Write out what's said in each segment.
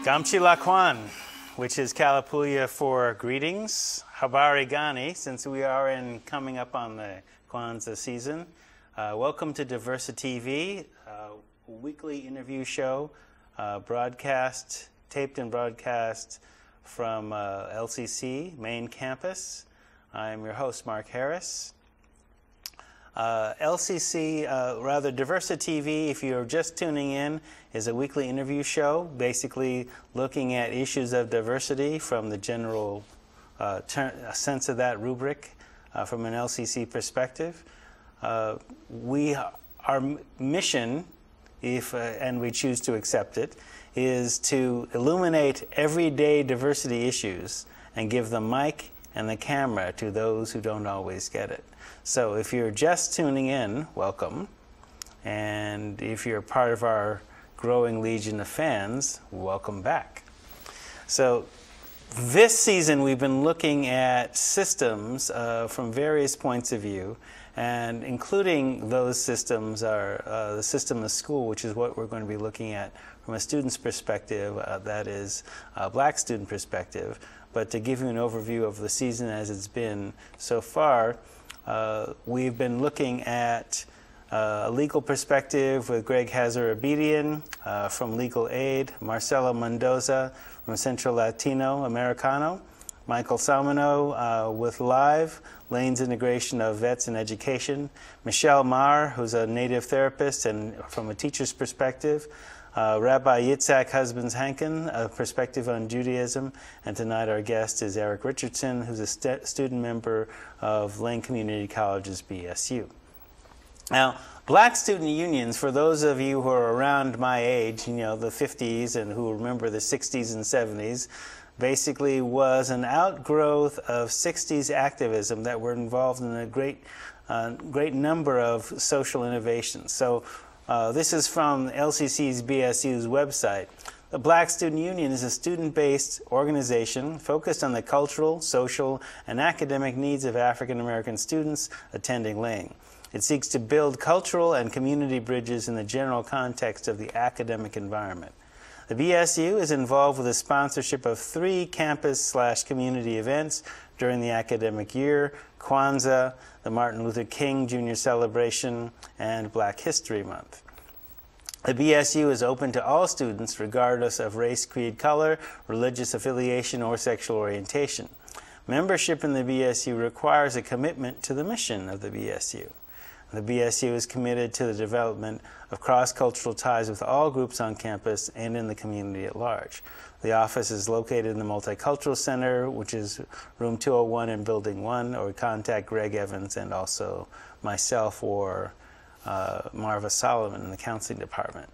Gamchi Lakwan, which is Kalapuya for greetings. Habari Gani, since we are coming up on the Kwanzaa season. Welcome to DiversiTV, a weekly interview show, taped and broadcast from LCC main campus. I'm your host, Mark Harris. DiversiTV, if you're just tuning in, is a weekly interview show, basically looking at issues of diversity from the general sense of that rubric from an LCC perspective. Our mission, and we choose to accept it, is to illuminate everyday diversity issues and give the mic and the camera to those who don't always get it. So if you're just tuning in, welcome. And if you're part of our growing legion of fans, welcome back. So this season we've been looking at systems from various points of view, and including those systems are the system of school, which is what we're going to be looking at from a student's perspective, that is a black student perspective. But to give you an overview of the season as it's been so far, we've been looking at a legal perspective with Greg Hazar-Abedian from Legal Aid, Marcelo Mendoza from Centro Latino Americano, Michael Salmino with Live, Lane's Integration of Vets in Education, Michelle Marr, who's a native therapist and from a teacher's perspective, Rabbi Yitzhak Husbands-Hankin, a perspective on Judaism, and tonight our guest is Eric Richardson, who's a student member of Lane Community College's BSU. Now, black student unions, for those of you who are around my age, you know, the 50s, and who remember the 60s and 70s, basically was an outgrowth of 60s activism that were involved in a great number of social innovations. So this is from LCC's BSU's website. The Black Student Union is a student-based organization focused on the cultural, social, and academic needs of African American students attending Lane. It seeks to build cultural and community bridges in the general context of the academic environment. The BSU is involved with the sponsorship of 3 campus/community events during the academic year: Kwanzaa, the Martin Luther King Jr. Celebration, and Black History Month. The BSU is open to all students regardless of race, creed, color, religious affiliation, or sexual orientation. Membership in the BSU requires a commitment to the mission of the BSU. The BSU is committed to the development of cross-cultural ties with all groups on campus and in the community at large. The office is located in the Multicultural Center, which is room 201 in Building 1, or contact Greg Evans and also myself or Marva Solomon in the counseling department.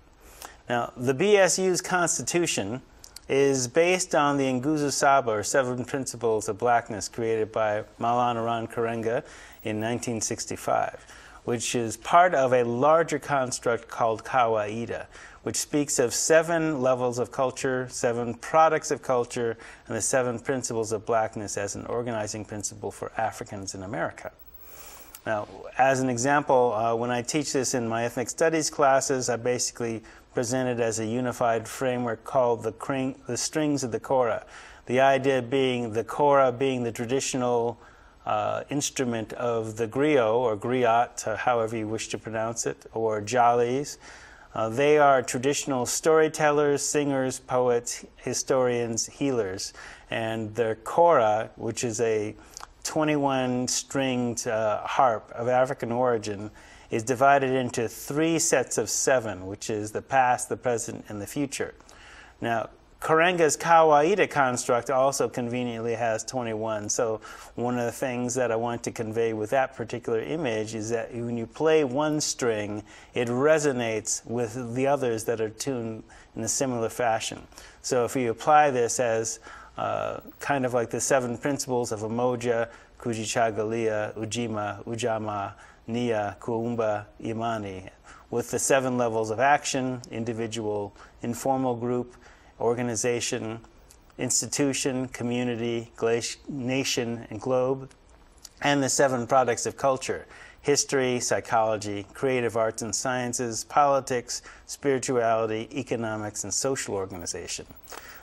Now, the BSU's constitution is based on the Nguzo Saba, or 7 Principles of Blackness, created by Maulana Ron Karenga in 1965. Which is part of a larger construct called Kawaida, which speaks of 7 levels of culture, 7 products of culture, and the 7 principles of blackness as an organizing principle for Africans in America. Now, as an example, when I teach this in my ethnic studies classes, I basically present it as a unified framework called the strings of the Kora. The idea being the Kora being the traditional instrument of the griot, or griot, however you wish to pronounce it, or jollies. They are traditional storytellers, singers, poets, historians, healers. And their Kora, which is a 21-stringed harp of African origin, is divided into 3 sets of 7, which is the past, the present, and the future. Now, Karenga's Kawaida construct also conveniently has 21. So one of the things that I want to convey with that particular image is that when you play one string, it resonates with the others that are tuned in a similar fashion. So if you apply this as kind of like the 7 principles of Umoja, Kujichagulia, Ujima, Ujama, Nia, Kuumba, Imani, with the 7 levels of action: individual, informal, group, organization, institution, community, nation, and globe, and the 7 products of culture: history, psychology, creative arts and sciences, politics, spirituality, economics, and social organization.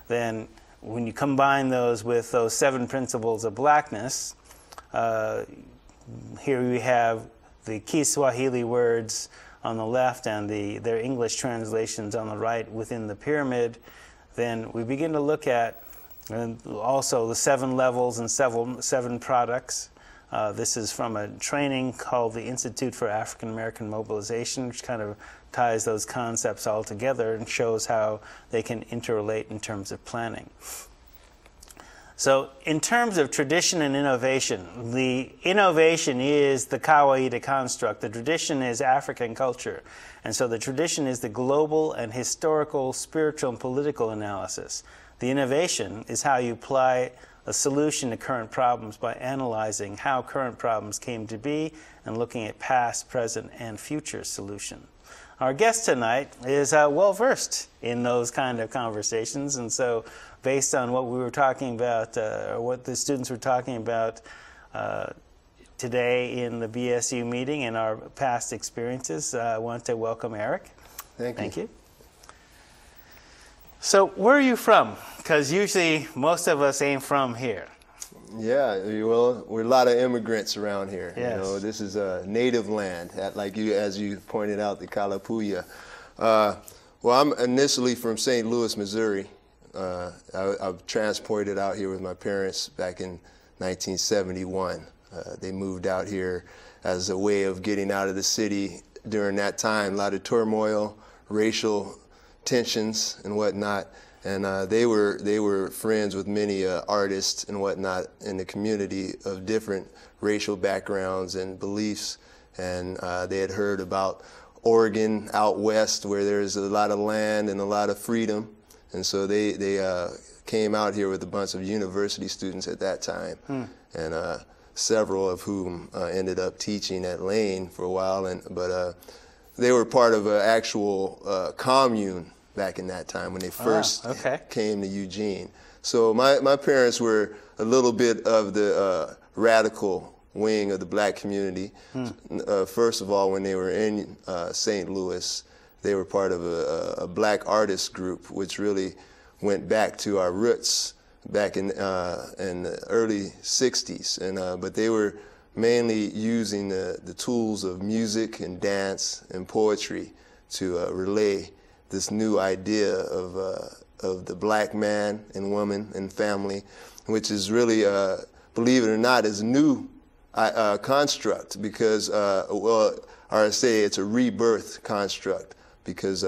then when you combine those with those 7 principles of blackness, here we have the Kiswahili words on the left and their English translations on the right within the pyramid. Then we begin to look at also the 7 levels and 7 products. This is from a training called the Institute for African American Mobilization, which kind of ties those concepts all together and shows how they can interrelate in terms of planning. So in terms of tradition and innovation, the innovation is the Kawaida construct. The tradition is African culture. And so the tradition is the global and historical, spiritual, and political analysis. The innovation is how you apply a solution to current problems by analyzing how current problems came to be and looking at past, present, and future solutions. Our guest tonight is well-versed in those kind of conversations, and so based on what we were talking about, or what the students were talking about today in the BSU meeting and our past experiences, I want to welcome Eric. Thank you. So where are you from? Because usually most of us ain't from here. Yeah, well, we're a lot of immigrants around here. Yes. You know, this is a native land, as you pointed out, the Kalapuya. Well, I'm initially from St. Louis, Missouri. I transported out here with my parents back in 1971. They moved out here as a way of getting out of the city during that time. A lot of turmoil, racial tensions and whatnot. And they were friends with many artists and whatnot in the community of different racial backgrounds and beliefs. And they had heard about Oregon out west, where there's a lot of land and a lot of freedom. And so they came out here with a bunch of university students at that time, and several of whom ended up teaching at Lane for a while. But they were part of an actual commune back in that time when they first came to Eugene. So my parents were a little bit of the radical wing of the black community. First of all, when they were in St. Louis, they were part of a black artist group, which really went back to our roots back in the early 60s. And but they were mainly using the tools of music and dance and poetry to relay this new idea of the black man and woman and family, which is really, believe it or not, is a new construct, because, well, or I say it's a rebirth construct, because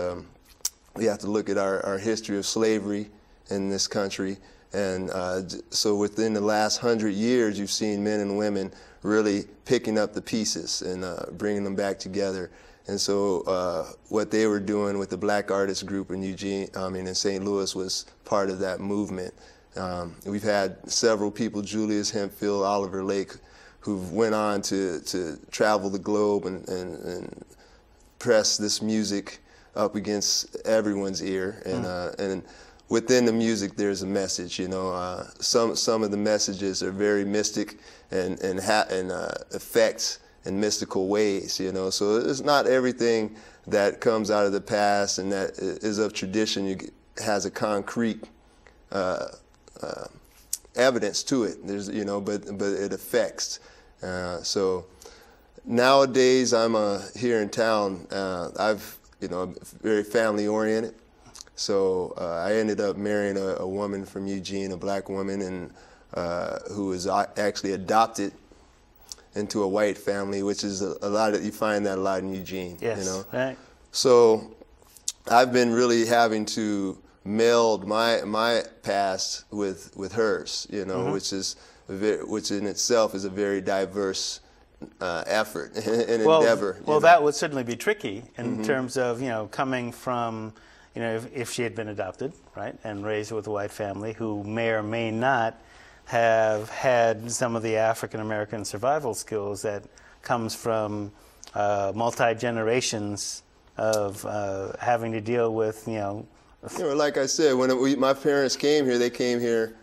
we have to look at our history of slavery in this country. And so within the last 100 years, you've seen men and women really picking up the pieces and bringing them back together. And so what they were doing with the black artist group in in St. Louis was part of that movement. We've had several people, Julius Hemphill, Oliver Lake, who've went on to travel the globe and press this music up against everyone's ear. And within the music, there's a message. You know, some of the messages are very mystic and affect in mystical ways, you know. So it's not everything that comes out of the past and that is of tradition has a concrete evidence to it. There's, you know, but it affects. So nowadays I'm here in town. I'm very family oriented. So I ended up marrying a woman from Eugene, a black woman, and who was actually adopted into a white family, which is a lot of, you find that a lot in Eugene. Yes, you know? Right. So I've been really having to meld my past with hers, you know, which in itself is a very diverse effort and endeavor. Well, that would certainly be tricky in terms of, you know, coming from, you know, if she had been adopted, right, and raised with a white family who may or may not have had some of the African American survival skills that comes from multi-generations of having to deal with, you know, like I said, when my parents came here, they came here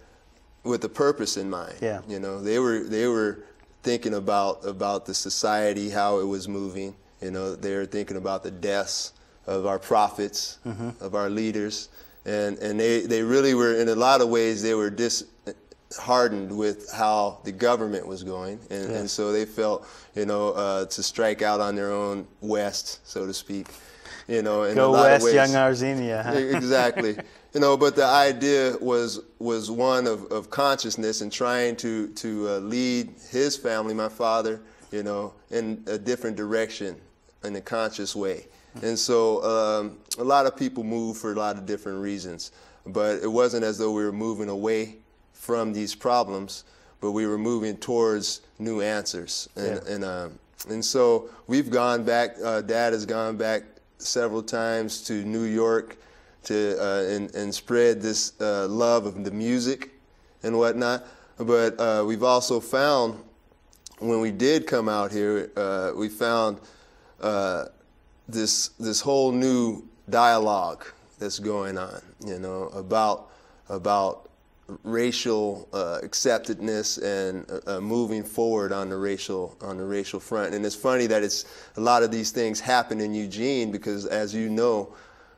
with a purpose in mind. Yeah. You know, they were thinking about the society, how it was moving. You know, they were thinking about the deaths of our prophets, of our leaders, and they really were, in a lot of ways, they were disheartened with how the government was going, and so they felt, to strike out on their own west, so to speak, in Go a lot west, of ways. young Arxenia, huh? Exactly. But the idea was one of consciousness and trying to lead his family, my father, in a different direction, in a conscious way. And so a lot of people move for a lot of different reasons, but it wasn't as though we were moving away from these problems, but we were moving towards new answers. And so we've gone back. Dad has gone back several times to New York to and spread this love of the music and whatnot. But we've also found, when we did come out here, we found this whole new dialogue that's going on, about racial acceptedness and moving forward on the racial front. And it's funny that a lot of these things happen in Eugene because, as you know,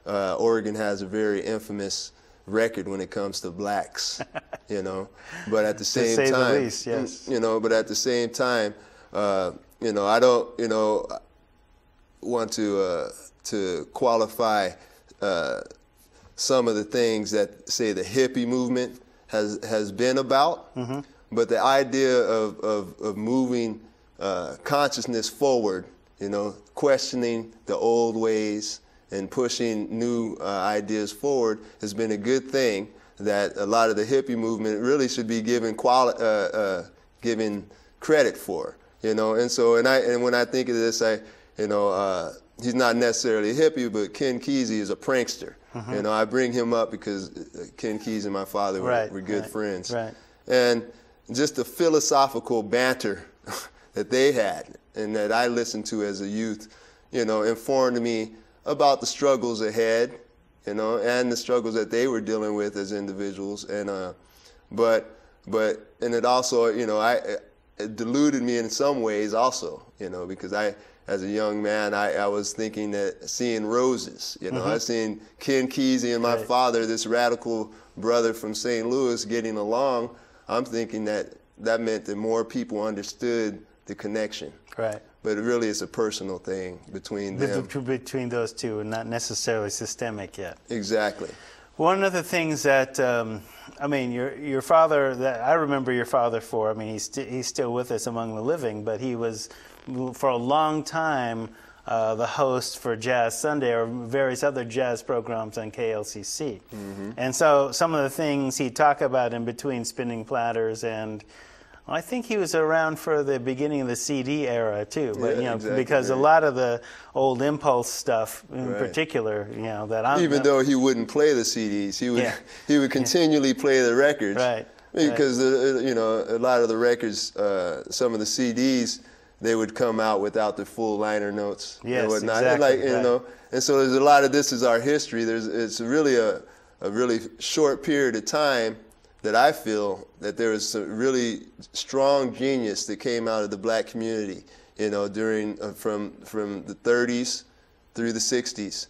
Oregon has a very infamous record when it comes to blacks, But at the same to say time, the least, yes. But at the same time, I don't, want to qualify some of the things that, say, the hippie movement has been about, but the idea of moving consciousness forward, questioning the old ways and pushing new ideas forward has been a good thing that a lot of the hippie movement really should be given credit for, And so, and when I think of this, he's not necessarily a hippie, but Ken Kesey is a prankster. I bring him up because Ken Kesey and my father were good friends. Right. And just the philosophical banter that they had and that I listened to as a youth, informed me about the struggles ahead, and the struggles that they were dealing with as individuals. And but it also, it deluded me in some ways also, because as a young man, I was thinking that seeing roses, I seen Ken Kesey and my father, this radical brother from St. Louis, getting along. I'm thinking that meant that more people understood the connection. Right. But it really is a personal thing between them. Between those two, and not necessarily systemic yet. Exactly. One of the things that, your father, that I remember your father for, he's still with us among the living, but he was, for a long time, the host for Jazz Sunday or various other jazz programs on KLCC. And so some of the things he'd talk about in between spinning platters, and I think he was around for the beginning of the CD era too, but exactly, because a lot of the old Impulse stuff in particular, that I'm... Even though he wouldn't play the CDs, he would continually play the records. Right. Because a lot of the records, some of the CDs, they would come out without the full liner notes and whatnot. Exactly. And so there's a lot of this is our history. It's really a really short period of time that I feel that there was some really strong genius that came out of the black community, during from the 30s through the 60s,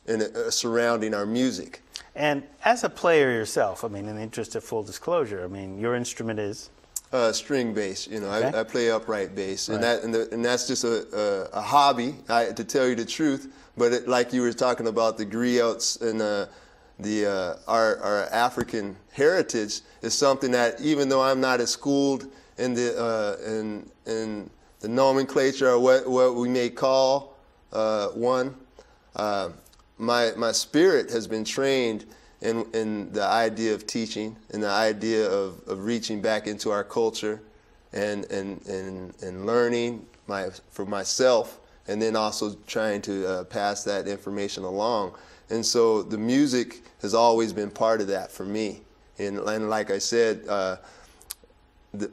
and surrounding our music. And as a player yourself, in the interest of full disclosure, your instrument is? String bass. Okay. I play upright bass, and that's just a hobby, to tell you the truth. But like you were talking about the griots and our African heritage is something that, even though I'm not as schooled in the nomenclature or what we may call my spirit has been trained in the idea of teaching and the idea of reaching back into our culture and learning for myself, and then also trying to pass that information along. And so the music has always been part of that for me. And like I said,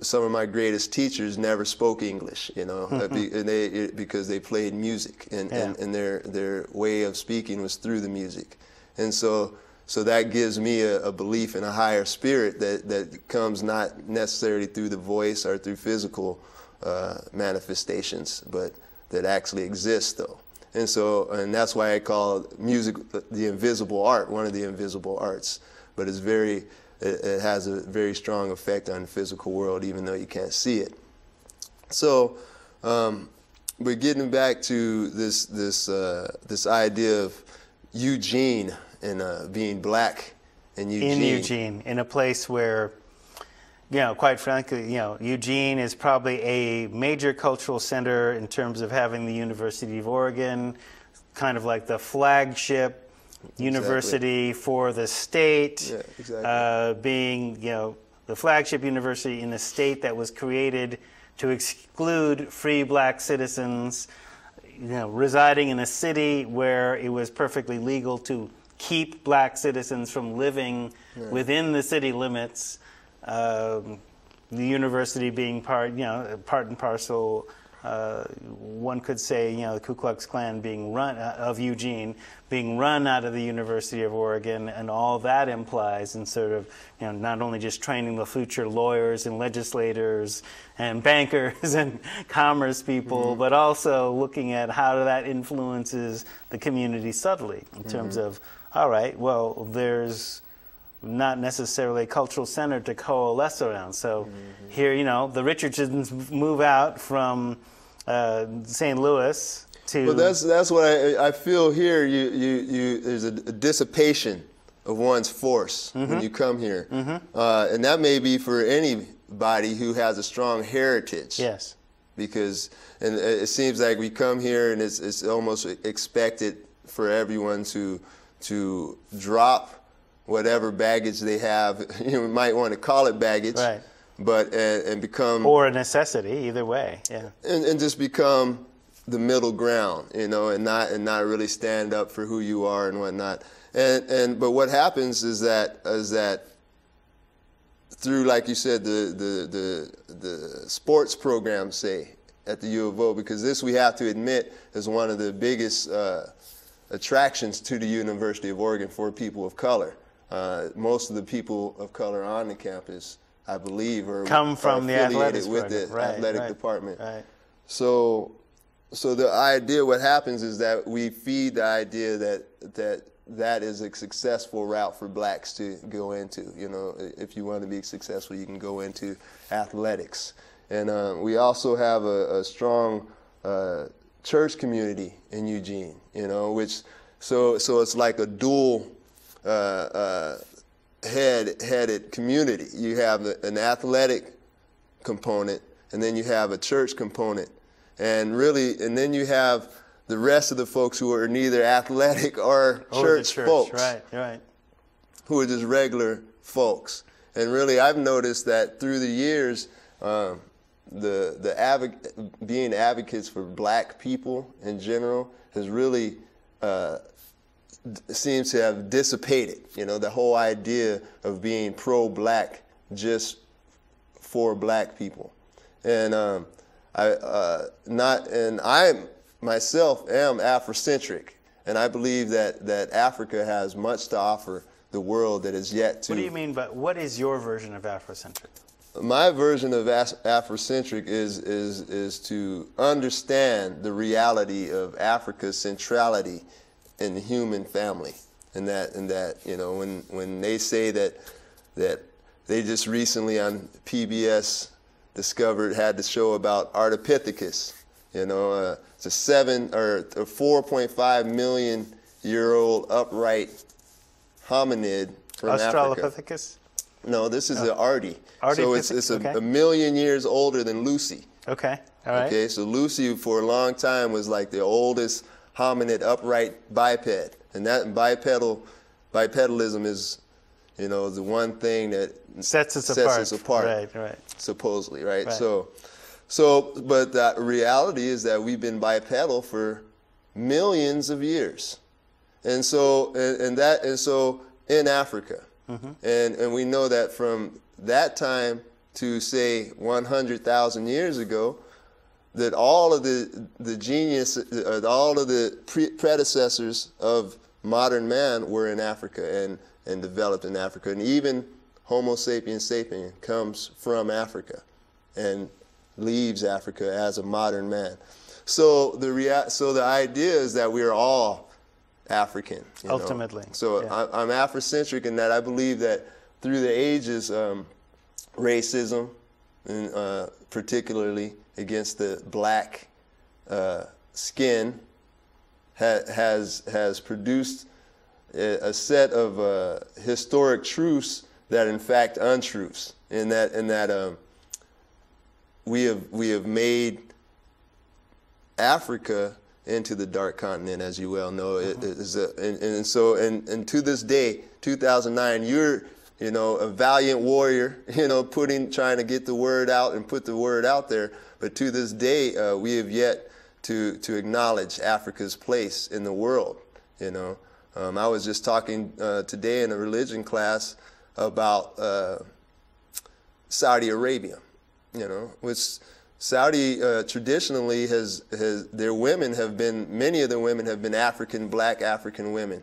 some of my greatest teachers never spoke English, because they played music, and their way of speaking was through the music. And so that gives me a belief in a higher spirit that comes not necessarily through the voice or through physical manifestations, but that actually exists, though. And that's why I call music the invisible art, one of the invisible arts. But it has a very strong effect on the physical world, even though you can't see it. So we're getting back to this idea of Eugene and being black in Eugene. In Eugene, in a place where, quite frankly, Eugene is probably a major cultural center in terms of having the University of Oregon, kind of like the flagship university for the state, being, the flagship university in the state that was created to exclude free black citizens, residing in a city where it was perfectly legal to keep black citizens from living within the city limits. The university being part and parcel. One could say, the Ku Klux Klan being run of Eugene, being run out of the University of Oregon, and all that implies in sort of, not only just training the future lawyers and legislators and bankers and commerce people, but also looking at how that influences the community subtly in terms of, all right, well, there's not necessarily a cultural center to coalesce around. So here, the Richardsons move out from St. Louis to... Well, that's what I feel here. There's a dissipation of one's force when you come here. And that may be for anybody who has a strong heritage. Yes. Because it seems like we come here and it's almost expected for everyone to drop whatever baggage they have. You might want to call it baggage, right? But and become, or a necessity, either way, yeah. And just become the middle ground, and not really stand up for who you are and whatnot. But what happens is that through, like you said, the sports programs, say at the U of O, because this, we have to admit, is one of the biggest attractions to the University of Oregon for people of color. Most of the people of color on the campus, I believe, come from the athletics with the athletic department. Right. So the idea, what happens is that we feed the idea that is a successful route for blacks to go into. If you want to be successful, you can go into athletics. And we also have a strong church community in Eugene, which so it's like a dual headed community. You have an athletic component, and then you have a church component, and then you have the rest of the folks who are neither athletic or church folks, right, who are just regular folks. And really, I've noticed that through the years, being advocates for black people in general has really seems to have dissipated. The whole idea of being pro-black just for black people. And I myself am Afrocentric, and I believe that Africa has much to offer the world that is yet to. What do you mean? But what is your version of Afrocentric? My version of Afrocentric is to understand the reality of Africa's centrality in the human family, and that when they say that they just recently on PBS had the show about Ardipithecus, it's a 4.5 million year old upright hominid from Africa. Australopithecus? No, this is an Ardi. So it's a million years older than Lucy. Okay, all right. Okay, so Lucy for a long time was like the oldest hominid upright biped, and that bipedalism is, the one thing that sets us apart. Right. Supposedly, right? But the reality is that we've been bipedal for millions of years, and so in Africa, and we know that from that time to say 100,000 years ago, that all of the genius, all of the predecessors of modern man were in Africa and developed in Africa, and even Homo sapiens sapiens comes from Africa and leaves Africa as a modern man. So the idea is that we are all African. Ultimately. So yeah. I'm Afrocentric in that I believe that through the ages, racism, and particularly against the black skin, has produced a set of historic truths that in fact untruths, in that we have made Africa into the dark continent, as you well know. It is and to this day, 2009, you're a valiant warrior, trying to get the word out and put the word out there. But to this day, we have yet to acknowledge Africa's place in the world. I was just talking today in a religion class about Saudi Arabia, which Saudi traditionally their women have been, many of the women have been black African women,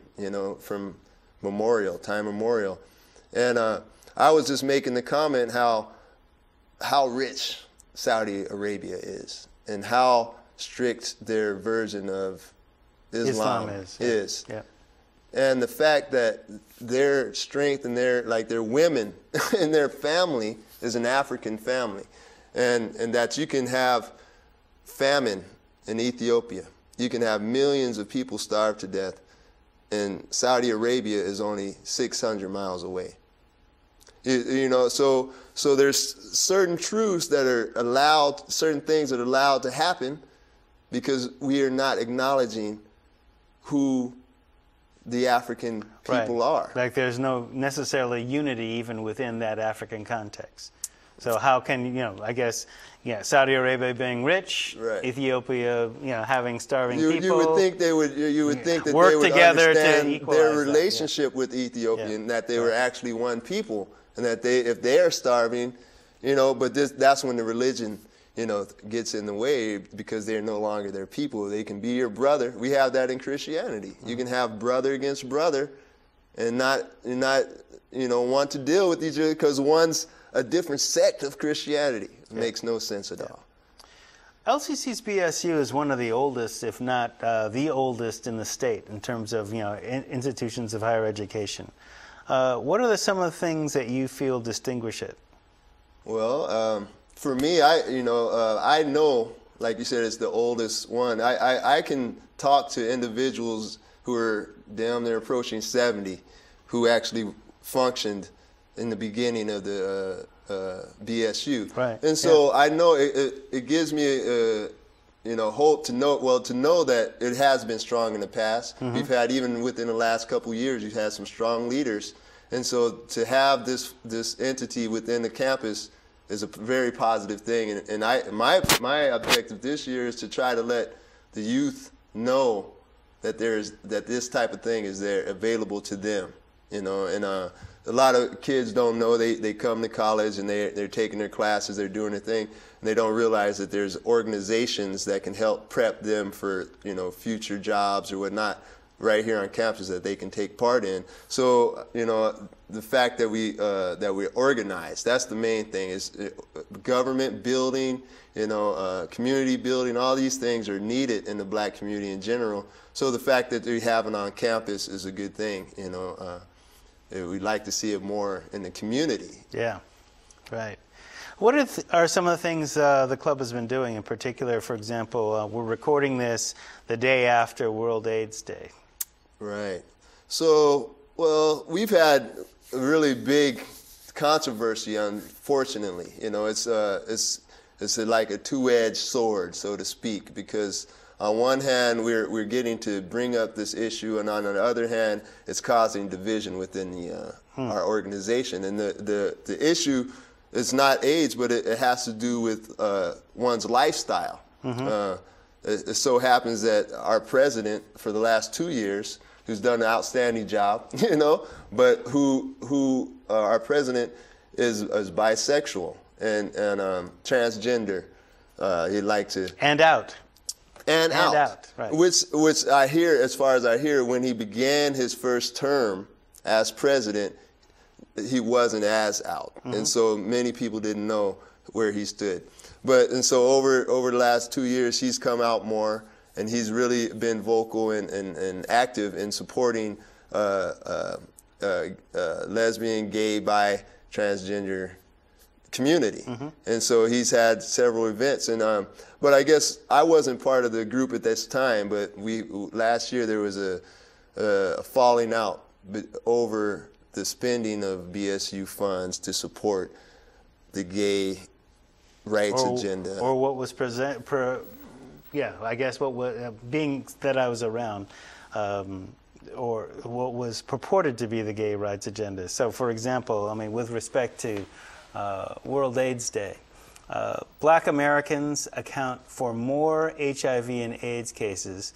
from time memorial. And I was just making the comment how rich Saudi Arabia is and how strict their version of Islam is. Yeah. And the fact that their strength and their women and their family is an African family. And that you can have famine in Ethiopia. You can have millions of people starve to death. And Saudi Arabia is only 600 miles away. So there's certain truths that are allowed, certain things that are allowed to happen because we are not acknowledging who the African people are. Like there's no necessarily unity even within that African context. So how can, I guess, Saudi Arabia being rich, right. Ethiopia, having starving people. You would think they would. You would think that work they would together understand to their relationship with Ethiopia, and that they were actually one people, and that if they are starving, but that's when the religion, gets in the way because they're no longer their people. They can be your brother. We have that in Christianity. You can have brother against brother, and not want to deal with each other because one's a different sect of Christianity. It makes no sense at all. LCC's BSU is one of the oldest, if not the oldest in the state in terms of institutions of higher education. What are some of the things that you feel distinguish it? Well, for me, I know, like you said, it's the oldest one. I can talk to individuals who are damn near approaching 70 who actually functioned in the beginning of the BSU. Right. And so I know it gives me hope to know that it has been strong in the past. Mm-hmm. We've had, even within the last couple of years, you've had some strong leaders. And so to have this entity within the campus is a very positive thing. And my objective this year is to try to let the youth know that this type of thing is there available to them. A lot of kids don't know. They come to college and they're taking their classes, they're doing their thing, and they don't realize that there's organizations that can help prep them for future jobs or whatnot right here on campus that they can take part in. So the fact that we're organized, that's the main thing. Is government building, community building. All these things are needed in the black community in general. So the fact that we have it on campus is a good thing. We'd like to see it more in the community. Yeah, right. What are some of the things the club has been doing in particular? For example, we're recording this the day after World AIDS Day. Right. So, we've had a really big controversy, unfortunately. It's like a two-edged sword, so to speak, because on one hand, we're getting to bring up this issue, and on the other hand, it's causing division within our organization. And the issue is not AIDS, but it has to do with one's lifestyle. Mm-hmm. It so happens that our president for the last 2 years, who's done an outstanding job, but who our president is bisexual and transgender. He'd like to and out. Right. Which I hear, as far as I hear, when he began his first term as president, he wasn't as out. Mm-hmm. And so many people didn't know where he stood. And so over the last 2 years, he's come out more, and he's really been vocal and active in supporting lesbian, gay, bi, transgender community. And so he's had several events. And but I guess I wasn't part of the group at this time, but last year there was a falling out over the spending of BSU funds to support the gay rights agenda. Or what was I guess what was, being that I was around, or what was purported to be the gay rights agenda. So, for example, I mean, with respect to World AIDS Day, Black Americans account for more HIV and AIDS cases,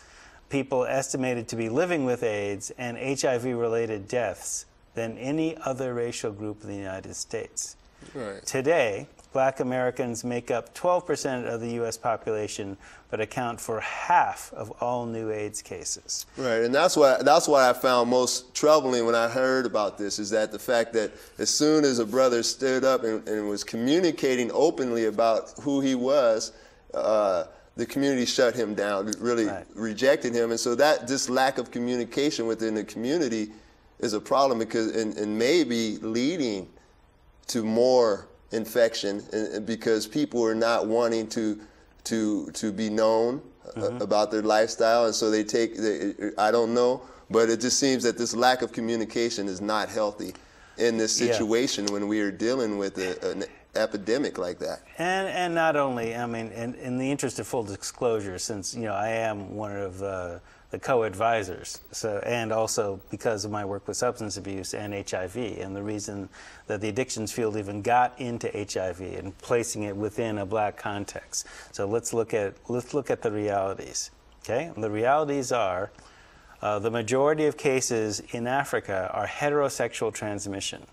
people estimated to be living with AIDS, and HIV-related deaths than any other racial group in the United States. Right. Today, Black Americans make up 12% of the U.S. population, but account for half of all new AIDS cases. Right, and that's what I found most troubling when I heard about this, is that the fact that as soon as a brother stood up and was communicating openly about who he was, the community shut him down, really rejected him. And so this lack of communication within the community is a problem, because and may be leading to more infection, and because people are not wanting to be known about their lifestyle, and so I don't know, but it just seems that this lack of communication is not healthy in this situation when we are dealing with an epidemic like that. And not only, I mean, in the interest of full disclosure, since I am one of the co-advisors, and also because of my work with substance abuse and HIV, and the reason that the addictions field even got into HIV and placing it within a Black context. So let's look at the realities. Okay, and the realities are the majority of cases in Africa are heterosexual transmission.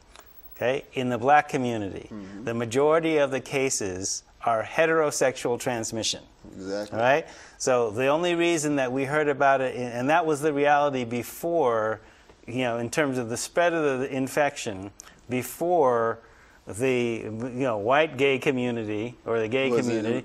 Okay, in the Black community, the majority of the cases are heterosexual transmission. Exactly. All right? So the only reason that we heard about it, and that was the reality before, in terms of the spread of the infection, before the white gay community or the gay community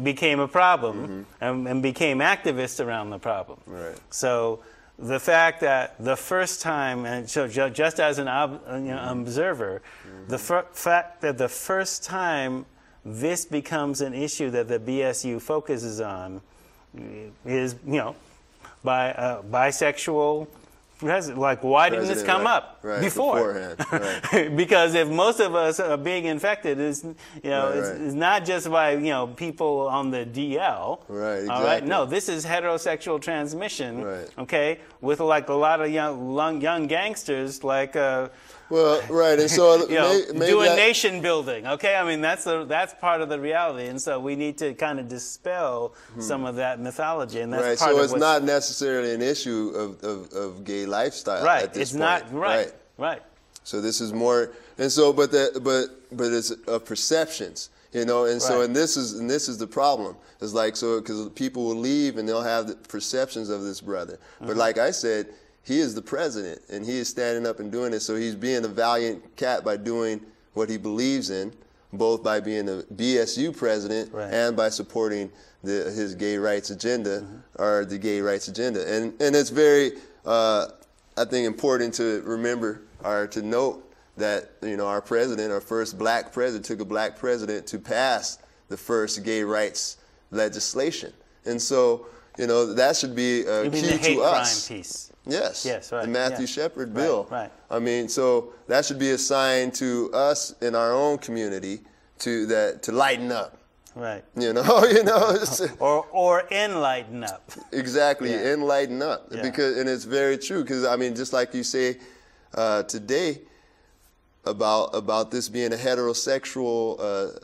became a problem and became activists around the problem. Right. So the fact that the first time, and so just as an observer, the fact that the first time this becomes an issue that the BSU focuses on is, bisexual. Like, why didn't this come up before? Right. Because if most of us are being infected, it's not just by people on the DL. Right. Exactly. All right. No, this is heterosexual transmission. Right. Okay, with like a lot of young gangsters, like. Well, right, and so maybe doing nation building. Okay, I mean that's part of the reality, and so we need to kind of dispel some of that mythology, and that's part so of it's not necessarily an issue of gay lifestyle. Right, at this it's point. not right. So this is more, and so but it's perceptions, and so and this is the problem. It's like because people will leave and they'll have the perceptions of this brother, but like I said, he is the president, and he is standing up and doing it. So he's being a valiant cat by doing what he believes in, both by being a BSU president and by supporting his gay rights agenda, or the gay rights agenda. And it's very, I think, important to remember or to note that our president, our first Black president, took a Black president to pass the first gay rights legislation, and so that should be a key to us. The hate crime piece. Yes. Yes, right. The Matthew Shepard bill. Right. I mean, so that should be a sign to us in our own community to lighten up. Right. Or enlighten up. Exactly, enlighten up. And it's very true, because I mean, just like you say today about this being a heterosexual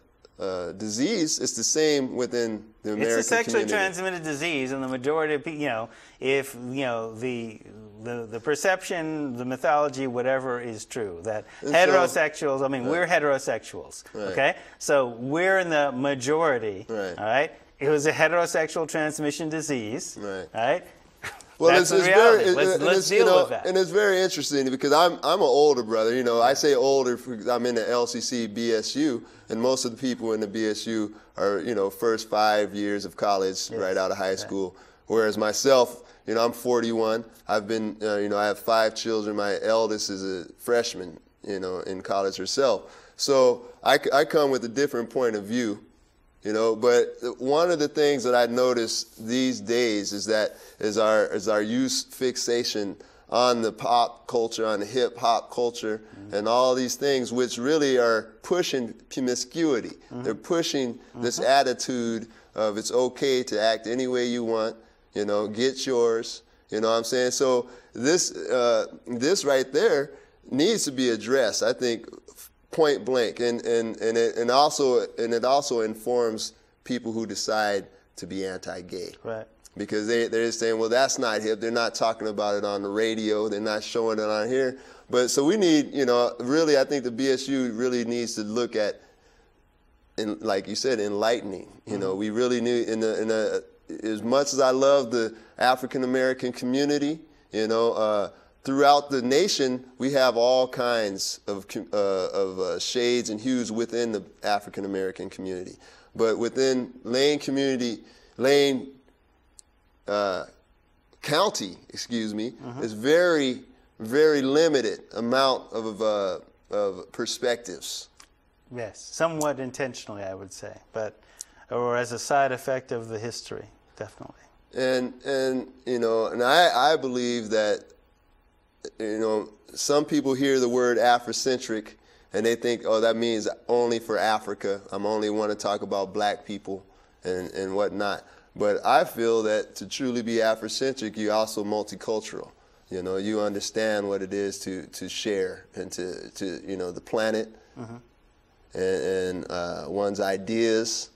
disease, it's the same within the American community. It's a sexually transmitted disease, and the majority of people, if the perception, the mythology, whatever is true, that heterosexuals, we're heterosexuals, okay? So we're in the majority, all right? It was a heterosexual transmission disease, all right? Well, That's the reality. Let's deal with that. And it's very interesting because I'm an older brother. You know, I say older because I'm in the LCC BSU, and most of the people in the BSU are, you know, first 5 years of college right out of high school. Whereas myself, you know, I'm 41. I've been, you know, I have 5 children. My eldest is a freshman, you know, in college herself. So I come with a different point of view. You know, but one of the things that I noticed these days is our youth fixation on the pop culture, on the hip hop culture, and all these things, which really are pushing promiscuity. They're pushing this attitude of it's okay to act any way you want. You know, get yours. You know what I'm saying? So this right there needs to be addressed, I think, point blank, and it also informs people who decide to be anti-gay, right? Because they're saying, well, that's not hip. They're not talking about it on the radio. They're not showing it on here. But so we need, you know, really, I think the BSU really needs to look at, like you said, enlightening. You know, we really need as much as I love the African American community, you know. Throughout the nation, we have all kinds of shades and hues within the African American community. But within Lane County, is very, very limited amount of perspectives. Yes, somewhat intentionally, I would say, or as a side effect of the history, definitely. And you know, and I believe that, you know, some people hear the word Afrocentric and they think, oh, that means only for Africa. I'm only want to talk about black people and whatnot. But I feel that to truly be Afrocentric, you're also multicultural. You know, you understand what it is to share and to you know, the planet and one's ideas,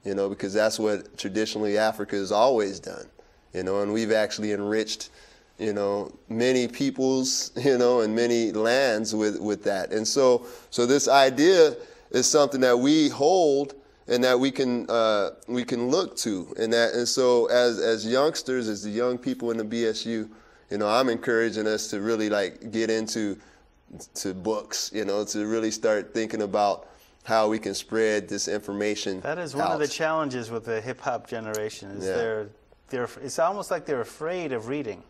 you know, because that's what traditionally Africa has always done. You know, and we've actually enriched, you know, many peoples, you know, and many lands with that. And so this idea is something that we hold and that we can look to. And so as youngsters, as the young people in the BSU, you know, I'm encouraging us to really like get into books, you know, to really start thinking about how we can spread this information. That is one of the challenges with the hip hop generation. Is it's almost like they're afraid of reading.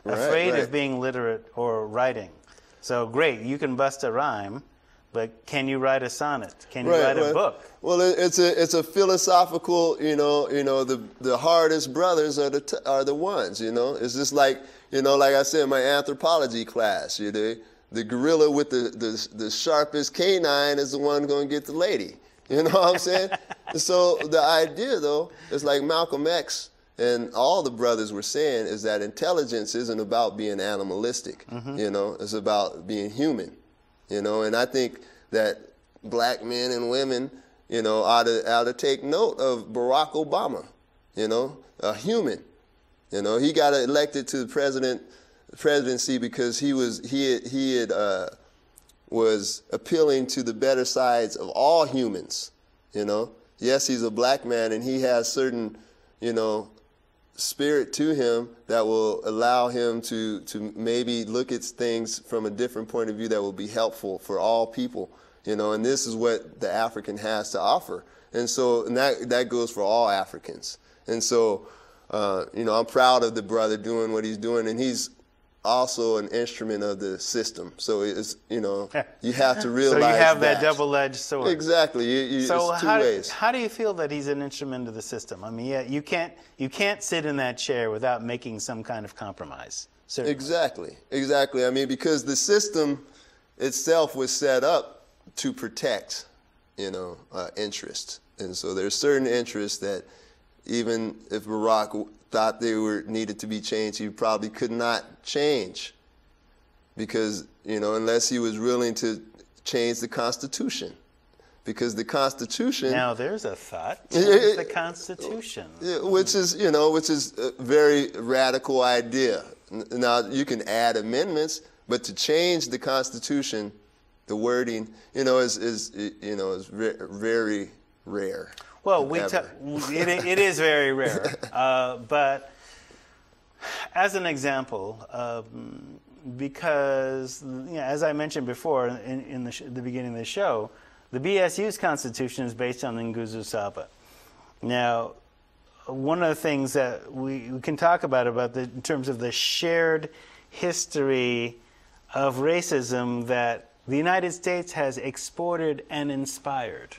Afraid of being literate or writing. So great, you can bust a rhyme, but can you write a sonnet? Can you write a book? Well, it's a philosophical, you know, the hardest brothers are the ones, you know. It's just like, you know, like I said in my anthropology class, you know, the gorilla with the sharpest canine is the one going to get the lady. You know what I'm saying? So the idea, though, is like Malcolm X and all the brothers were saying is that intelligence isn't about being animalistic, you know, it's about being human, you know, and I think that black men and women, you know, ought to take note of Barack Obama, you know, a human, you know, he got elected to the presidency because he was appealing to the better sides of all humans, you know. Yes, he's a black man and he has certain, you know, spirit to him that will allow him to maybe look at things from a different point of view that will be helpful for all people, you know, and this is what the African has to offer. And so that goes for all Africans. And so, you know, I'm proud of the brother doing what he's doing, and he's also an instrument of the system. So it's, you know, you have to realize so you have that double-edged sword. Exactly. So it's two ways. How do you feel that he's an instrument of the system? I mean, yeah, you can't sit in that chair without making some kind of compromise. Certainly. Exactly. I mean, because the system itself was set up to protect, you know, interests. And so there's certain interests that even if Barack thought they needed to be changed, he probably could not change because, you know, unless he was willing to change the Constitution. Because the Constitution... Now, there's a thought. Change the Constitution. Which is, you know, a very radical idea. Now, you can add amendments, but to change the Constitution, the wording, you know, is very rare. Well, it is very rare, but as an example, because as I mentioned before in the beginning of the show, the BSU's constitution is based on the Nguzo Saba. Now, one of the things that we can talk about in terms of the shared history of racism that the United States has exported and inspired,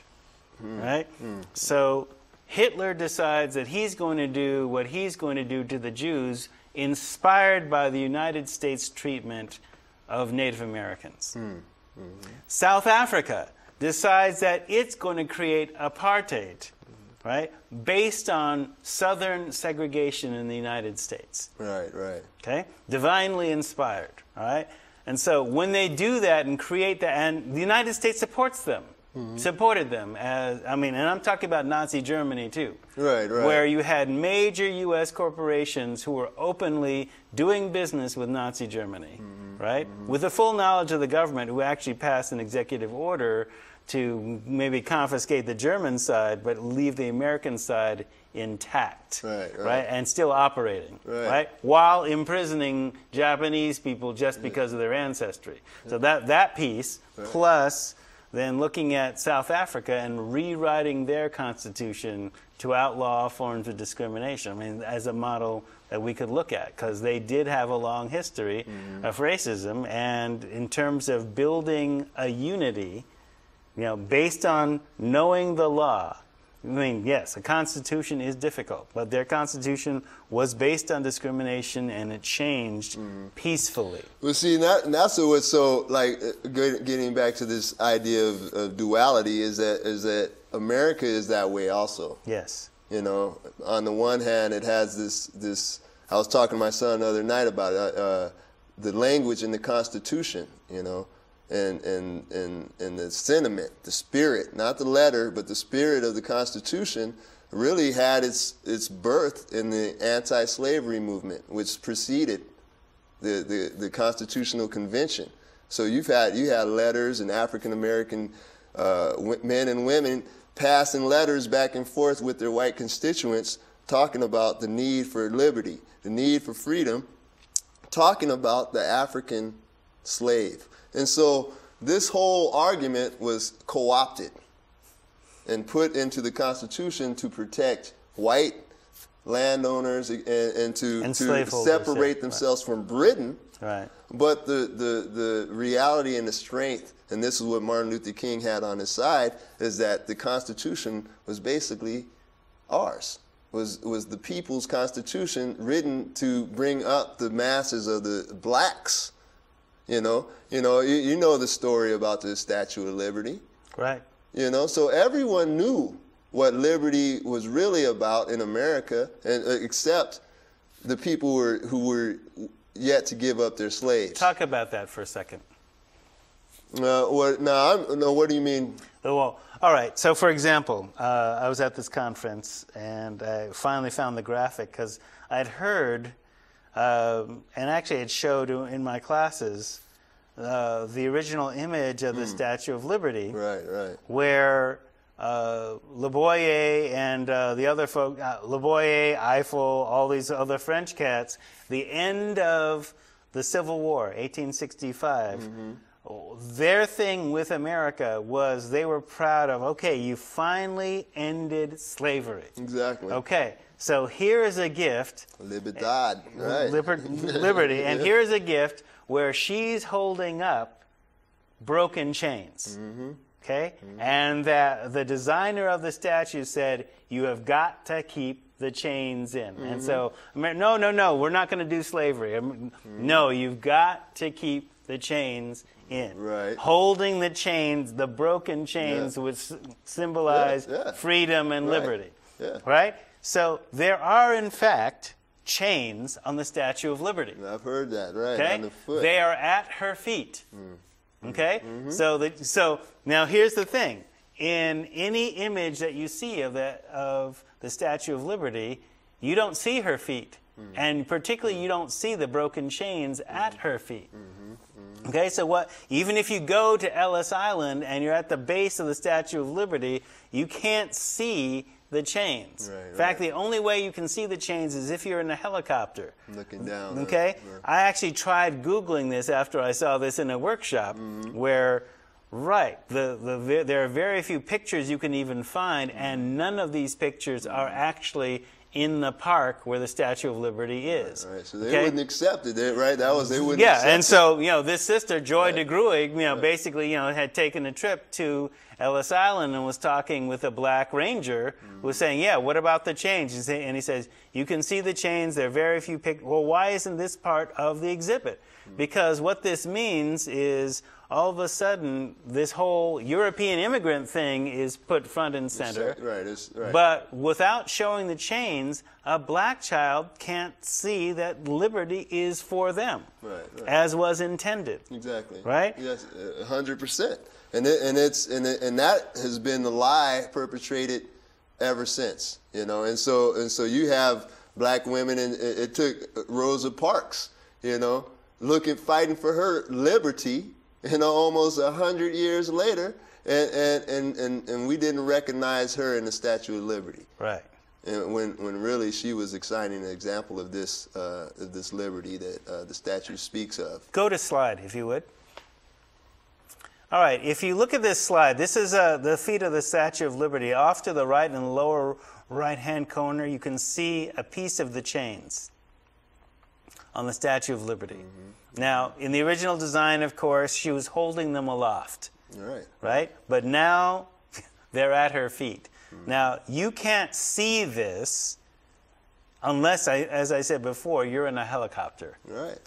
right? So Hitler decides that he's going to do what he's going to do to the Jews, inspired by the United States treatment of Native Americans. South Africa decides that it's going to create apartheid, right, based on Southern segregation in the United States. Right, right. Okay? Divinely inspired, all right? And so when they do that and create that, and the United States supports them, supported them as, and I'm talking about Nazi Germany too. Right, right. Where you had major U.S. corporations who were openly doing business with Nazi Germany, right? With the full knowledge of the government, who actually passed an executive order to maybe confiscate the German side, but leave the American side intact, right? And still operating, right? While imprisoning Japanese people just because of their ancestry. So that piece, plus then looking at South Africa and rewriting their constitution to outlaw forms of discrimination, as a model that we could look at, because they did have a long history of racism, and in terms of building a unity, based on knowing the law. Yes, a constitution is difficult, but their constitution was based on discrimination, and it changed peacefully. Well, see, that's what's so, getting back to this idea of duality, is that America is that way also. Yes. On the one hand, it has this. I was talking to my son the other night about it, the language in the Constitution, and the sentiment, the spirit, not the letter, but the spirit of the Constitution really had its birth in the anti-slavery movement, which preceded the Constitutional Convention. So you had letters, and African American men and women passing letters back and forth with their white constituents, talking about the need for liberty, the need for freedom, talking about the African slave. And so this whole argument was co-opted and put into the Constitution to protect white landowners and to separate themselves from Britain. Right. But the reality and the strength, and this is what Martin Luther King had on his side, is that the Constitution was basically ours. Was the people's Constitution, written to bring up the masses of the blacks. You know the story about the Statue of Liberty. Right. So everyone knew what liberty was really about in America, and except the people who were yet to give up their slaves. Talk about that for a second. What do you mean? Well, all right. So, for example, I was at this conference, and I finally found the graphic, because I'd heard, and actually it showed in my classes, the original image of the Statue of Liberty. Right. Where Le Boyer and the other folk, Le Boyer, Eiffel, all these other French cats, the end of the Civil War, 1865, their thing with America was they were proud of, okay, you finally ended slavery. Exactly. Okay, so here is a gift. Libertad, right. Liberty, and here's a gift where she's holding up broken chains. Okay? And that the designer of the statue said, you have got to keep the chains in. And so, no, we're not going to do slavery. No, you've got to keep the chains in. Right. Holding the chains, the broken chains, which symbolize freedom and liberty. Yeah. Right? So there are, in fact, chains on the Statue of Liberty. I've heard that, right, okay? on the foot. They are at her feet. Okay? So now here's the thing. In any image that you see of the Statue of Liberty, you don't see her feet. And particularly you don't see the broken chains at her feet. Okay, so even if you go to Ellis Island and you're at the base of the Statue of Liberty, you can't see the chains. Right, in fact, the only way you can see the chains is if you're in a helicopter. Looking down. Okay? I actually tried Googling this after I saw this in a workshop where, there are very few pictures you can even find, and none of these pictures are actually in the park where the Statue of Liberty is. Right, so they wouldn't accept it, right? They wouldn't accept and it. so, this sister, Joy de Gruig, basically, had taken a trip to Ellis Island and was talking with a black ranger who was saying, what about the chains? And he says, you can see the chains, there are very few pictures. Well, why isn't this part of the exhibit? Because what this means is all of a sudden this whole European immigrant thing is put front and center. Right. But without showing the chains, a black child can't see that liberty is for them, as was intended. Exactly. Right? Yes, 100%. And that has been the lie perpetrated ever since. And so you have black women, and it took Rosa Parks, fighting for her liberty, almost 100 years later, and we didn't recognize her in the Statue of Liberty. Right. And when really she was exciting an example of this liberty that the statue speaks of. Go to slide, if you would. All right, if you look at this slide, this is the feet of the Statue of Liberty. Off to the right in the lower right-hand corner, you can see a piece of the chains on the Statue of Liberty. Now, in the original design, of course, she was holding them aloft. Right? But now they're at her feet. Now, you can't see this unless, as I said before, you're in a helicopter. Right.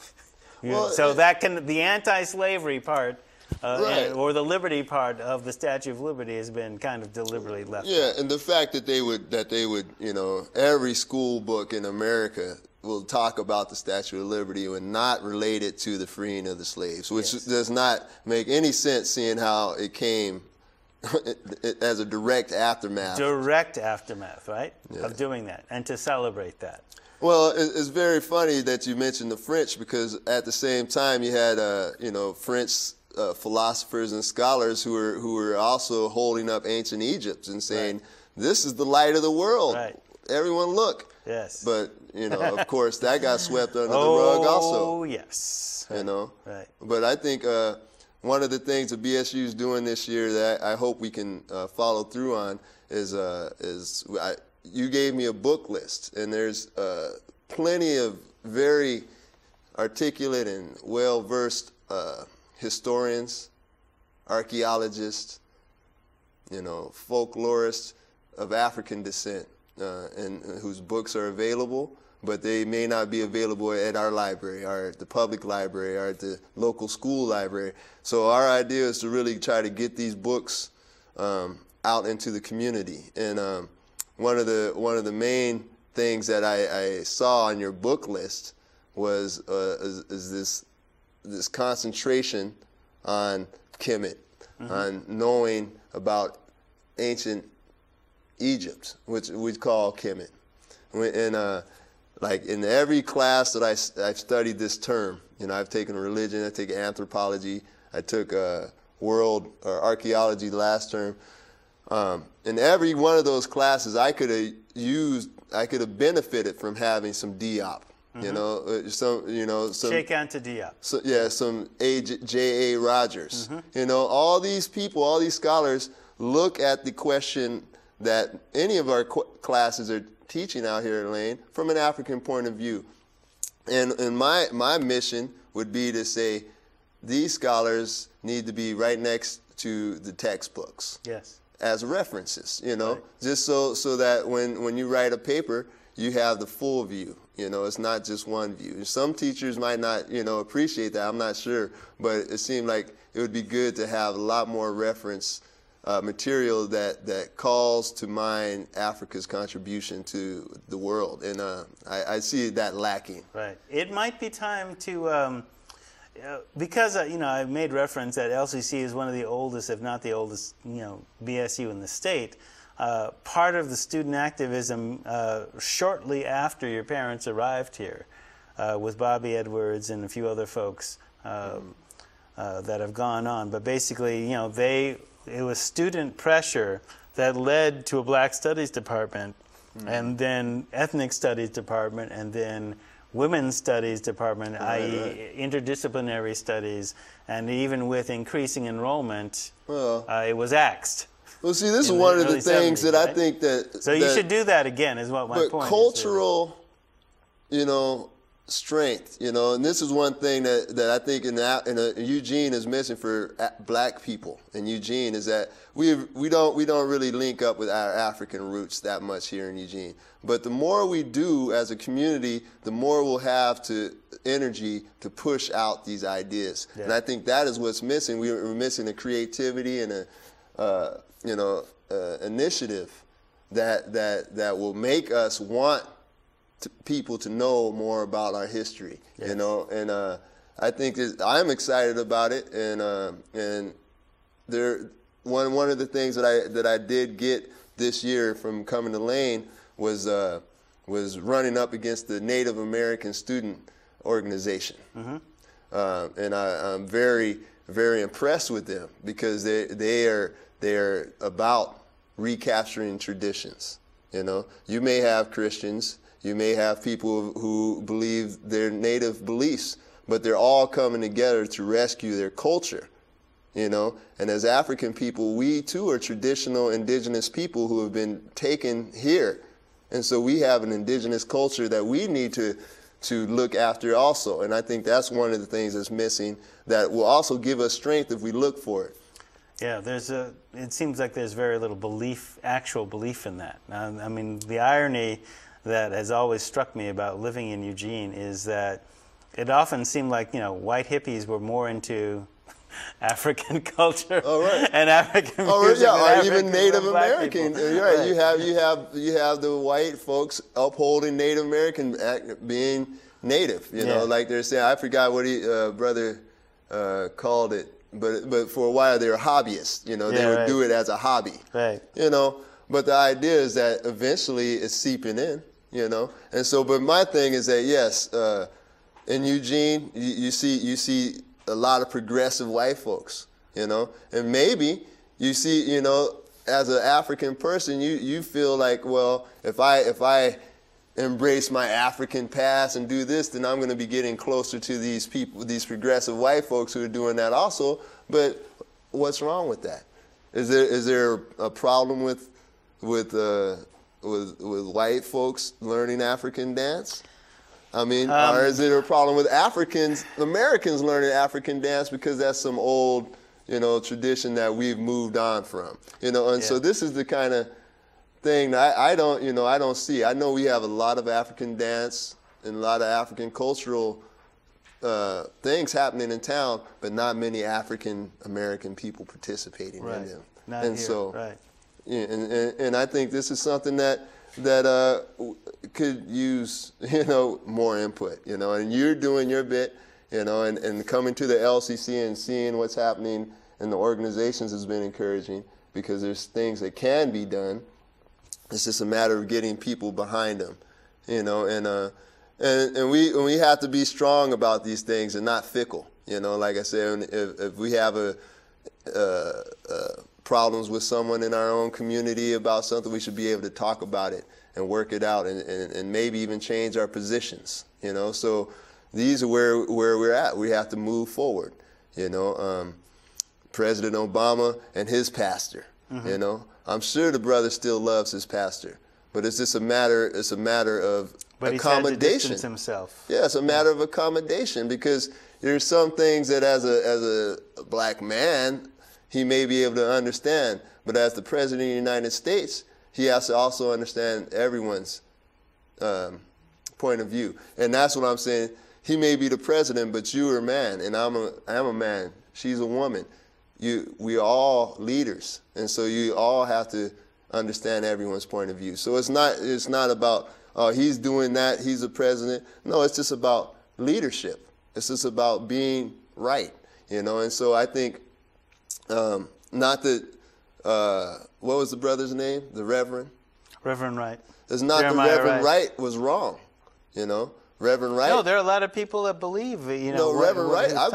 So the anti-slavery part or the liberty part of the Statue of Liberty has been kind of deliberately left out. And the fact that they would, every school book in America will talk about the Statue of Liberty and not relate it to the freeing of the slaves, which does not make any sense, seeing how it came as a direct aftermath. Direct aftermath, right, of doing that, and to celebrate that. Well, it's very funny that you mentioned the French, because at the same time you had, French philosophers and scholars who were also holding up ancient Egypt and saying, this is the light of the world. Right. Everyone look. Yes. But, of course, that got swept under the rug also. Oh, yes. Right. But I think one of the things that BSU is doing this year that I hope we can follow through on is you gave me a book list, and there's plenty of very articulate and well-versed historians, archaeologists, folklorists of African descent, and whose books are available, but they may not be available at our library, or at the public library, or at the local school library. So our idea is to really try to get these books out into the community. And one of the main things that I saw on your book list was this concentration on Kemet, on knowing about ancient Egypt, which we call Kemet. And like in every class that I've studied this term, I've taken religion, I've taken anthropology, I took world or archaeology last term. In every one of those classes, I could have benefited from having some Diop. Some Shake on to Diop. Some J.A. Rogers. All these people, all these scholars look at the question that any of our classes are teaching out here at Lane from an African point of view. And my mission would be to say these scholars need to be right next to the textbooks. Yes. As references, just so that when you write a paper, you have the full view. It's not just one view. Some teachers might not, appreciate that. I'm not sure, but it seemed like it would be good to have a lot more reference material that calls to mind Africa's contribution to the world, and I see that lacking. Right. It might be time to. Because I made reference that LCC is one of the oldest, if not the oldest, BSU in the state. Part of the student activism shortly after your parents arrived here, with Bobby Edwards and a few other folks, that have gone on. But basically, it was student pressure that led to a Black Studies department, and then Ethnic Studies department, and then Women's Studies department, i.e. interdisciplinary studies, and even with increasing enrollment, it was axed. Well, see, this is one of the things 70s, that I think that... So you should do that again, is what my point is. But cultural, strength, and this is one thing that I think in Eugene is missing for Black people in Eugene, is that we don't really link up with our African roots that much here in Eugene. But the more we do as a community, the more we'll have energy to push out these ideas. Yeah. And I think that is what's missing. We're missing a creativity and initiative that will make us want people to know more about our history. Yes. And I think I'm excited about it. And one of the things that I did get this year from coming to Lane was running up against the Native American Student Organization. Mm-hmm. And I'm very, very impressed with them, because they are about recapturing traditions. You may have Christians, you may have people who believe their native beliefs, but they're all coming together to rescue their culture. And as African people, we too are traditional indigenous people who have been taken here. And so we have an indigenous culture that we need to look after also. And I think that's one of the things that's missing, that will also give us strength if we look for it. Yeah, it seems like there's very little actual belief in that. I mean, the irony that has always struck me about living in Eugene is that it often seemed like, white hippies were more into African culture and African music, or even Native American. Right. You have the white folks upholding Native American being native. Like they're saying. I forgot what brother called it, but for a while they were hobbyists. They would do it as a hobby. Right. But the idea is that eventually it's seeping in. And so, but my thing is that yes, in Eugene you see a lot of progressive white folks, and maybe you see, as an African person, you feel like, well, if I embrace my African past and do this, then I'm going to be getting closer to these people, these progressive white folks who are doing that also. But what's wrong with that? Is there a problem with white folks learning African dance? I mean, or is there a problem with Americans learning African dance because that's some old, tradition that we've moved on from, And so this is the kind of thing that I don't see. I know we have a lot of African dance and a lot of African cultural things happening in town, but not many African American people participating in them. Not and here. So, right. Yeah, and I think this is something that could use, more input, and you're doing your bit, and coming to the LCC and seeing what's happening in the organizations has been encouraging, because there's things that can be done. It's just a matter of getting people behind them, and we have to be strong about these things and not fickle, like I said, if we have problems with someone in our own community about something, we should be able to talk about it and work it out, and maybe even change our positions. So these are where we're at. We have to move forward. President Obama and his pastor. Mm-hmm. I'm sure the brother still loves his pastor, but it's just a matter. It's a matter of accommodation. He's had to distance himself. Yeah, it's a matter of accommodation, because there's some things that as a black man, he may be able to understand, but as the President of the United States, he has to also understand everyone's point of view. And that's what I'm saying. He may be the president, but you are a man, and I'm a man. She's a woman. We are all leaders, and so you all have to understand everyone's point of view. So it's not about, oh, he's doing that, he's the president. No, it's just about leadership. It's just about being right, And so I think, not that, what was the brother's name? The Reverend? Reverend Wright. It's not Jeremiah the Reverend Wright was wrong, Reverend Wright. No, there are a lot of people that believe, you know. No, Reverend Wright. I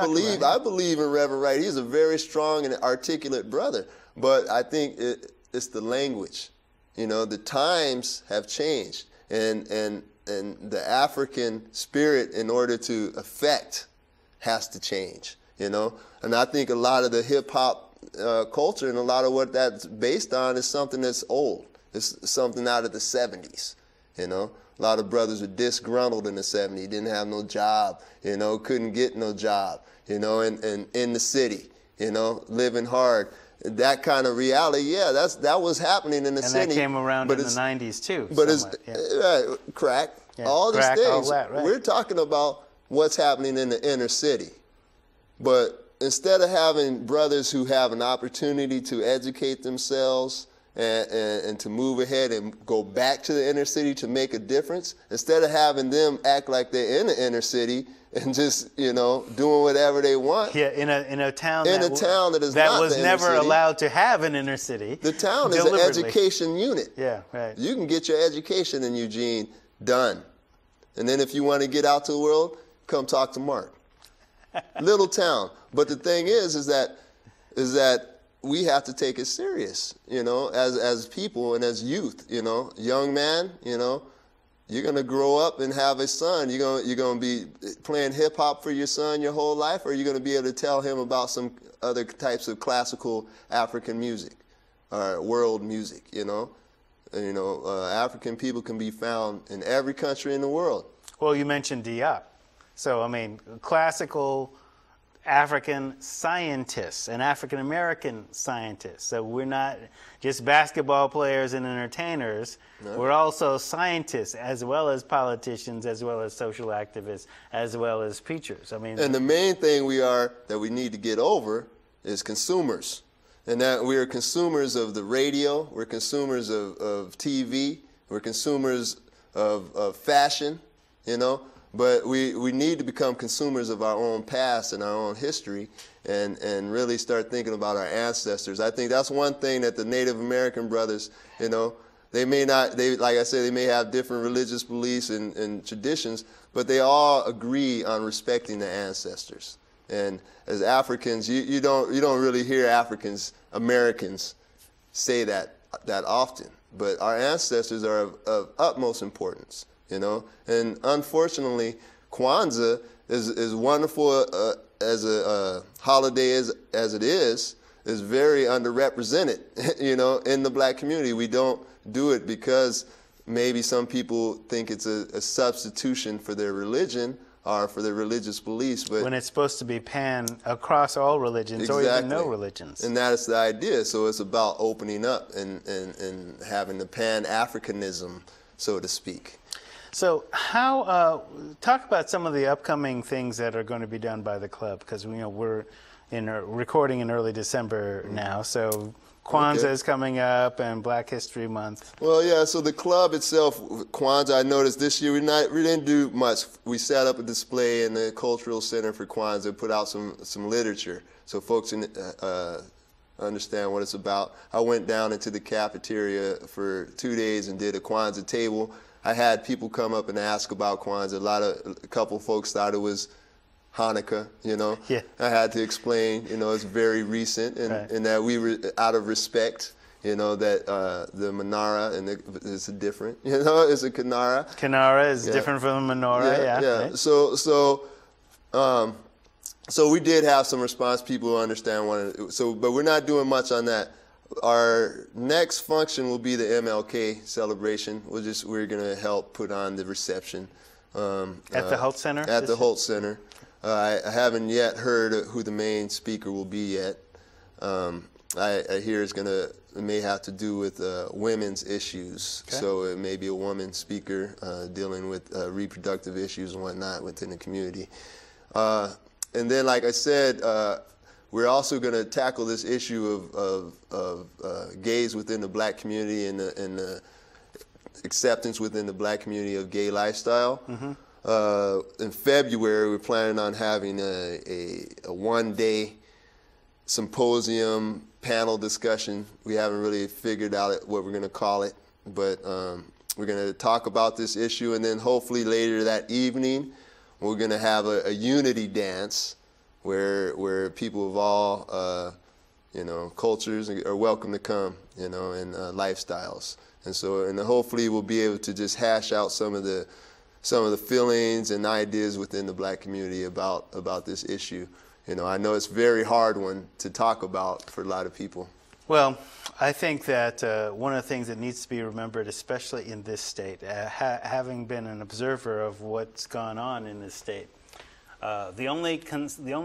believe in Reverend Wright. He's a very strong and articulate brother. But I think it's the language. You know, the times have changed, and the African spirit, in order to affect, has to change. You know, and I think a lot of the hip hop culture and a lot of what that's based on is something that's old. It's something out of the 70s. You know, a lot of brothers were disgruntled in the 70s, didn't have no job, you know, couldn't get no job, you know, and in the city, you know, living hard. That kind of reality, yeah, that was happening in the city. And that came around in the 90s too. But crack, all these things. All that, right. We're talking about what's happening in the inner city. But instead of having brothers who have an opportunity to educate themselves and to move ahead and go back to the inner city to make a difference, instead of having them act like they're in the inner city and just, you know, doing whatever they want. Yeah, in a town that was never allowed to have an inner city. The town is an education unit. Yeah, right. You can get your education in Eugene done. And then if you want to get out to the world, come talk to Mark. Little town. But the thing is that we have to take it serious, you know, as people and as youth, you know. Young man, you know, you're going to grow up and have a son. You're going to be playing hip hop for your son your whole life, or you're going to be able to tell him about some other types of classical African music or world music, you know. And, you know, African people can be found in every country in the world. Well, you mentioned Diop. So, I mean, classical African scientists and African-American scientists. So we're not just basketball players and entertainers. No. We're also scientists, as well as politicians, as well as social activists, as well as preachers. I mean, and the main thing that we need to get over is consumers. And that we are consumers of the radio, we're consumers of TV, we're consumers of fashion, you know. But we need to become consumers of our own past and our own history and really start thinking about our ancestors. I think that's one thing that the Native American brothers, you know, they like I said, they may have different religious beliefs and traditions, but they all agree on respecting the ancestors. And as Africans, you don't really hear Americans say that often. But our ancestors are of utmost importance. You know, and unfortunately, Kwanzaa is wonderful as a holiday as it is very underrepresented. You know, in the black community, we don't do it because maybe some people think it's a substitution for their religion or for their religious beliefs. But when it's supposed to be across all religions, exactly, or even no religions. And that is the idea. So it's about opening up and having the Pan-Africanism, so to speak. So talk about some of the upcoming things that are going to be done by the club, because we're recording in early December now, so Kwanzaa is coming up and Black History Month. Well, yeah, so the club itself, Kwanzaa, I noticed this year we didn't do much. We set up a display in the Cultural Center for Kwanzaa, put out some literature so folks can understand what it's about. I went down into the cafeteria for 2 days and did a Kwanzaa table. I had people come up and ask about Kwanzaa. A couple folks thought it was Hanukkah, you know. Yeah. I had to explain, you know, it's very recent, and that we were, out of respect, you know, that the menorah is different, you know, it's a kinara. Kinara is different from the menorah, yeah. Right? So we did have some response, people who understand but we're not doing much on that. Our next function will be the MLK celebration. We're going to help put on the reception. At the Holt Center? At the Holt Center. I haven't yet heard who the main speaker will be yet. I hear it may have to do with women's issues. Okay. So it may be a woman speaker dealing with reproductive issues and whatnot within the community. And then, like I said, we're also going to tackle this issue of gays within the black community and the acceptance within the black community of gay lifestyle. Mm-hmm. In February, we're planning on having a one-day symposium panel discussion. We haven't really figured out what we're going to call it, but We're going to talk about this issue, and then hopefully later that evening, we're going to have a unity dance where people of all, you know, cultures are welcome to come, you know, and lifestyles. And so, and hopefully we'll be able to just hash out some of the feelings and ideas within the black community about this issue. You know, I know it's a very hard one to talk about for a lot of people. Well, I think that one of the things that needs to be remembered, especially in this state, having been an observer of what's gone on in this state, the only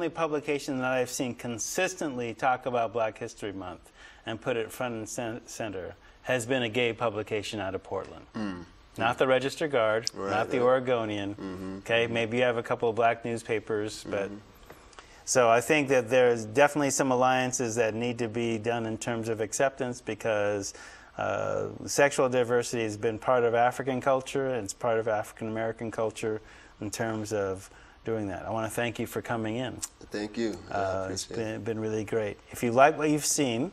publication that I've seen consistently talk about Black History Month and put it front and center has been a gay publication out of Portland. Not the Register Guard, not the Oregonian. Okay, maybe you have a couple of black newspapers, but so I think that there's definitely some alliances that need to be done in terms of acceptance, because sexual diversity has been part of African culture and it's part of African American culture in terms of doing that. I want to thank you for coming in. Thank you. It's been really great. If you like what you've seen,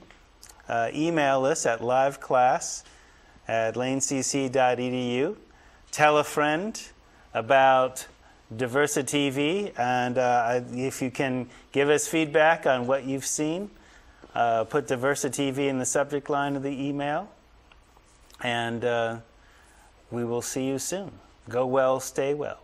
email us at liveclass@lanecc.edu. Tell a friend about DiversiTV, and if you can give us feedback on what you've seen, put DiversiTV in the subject line of the email, and we will see you soon. Go well, stay well.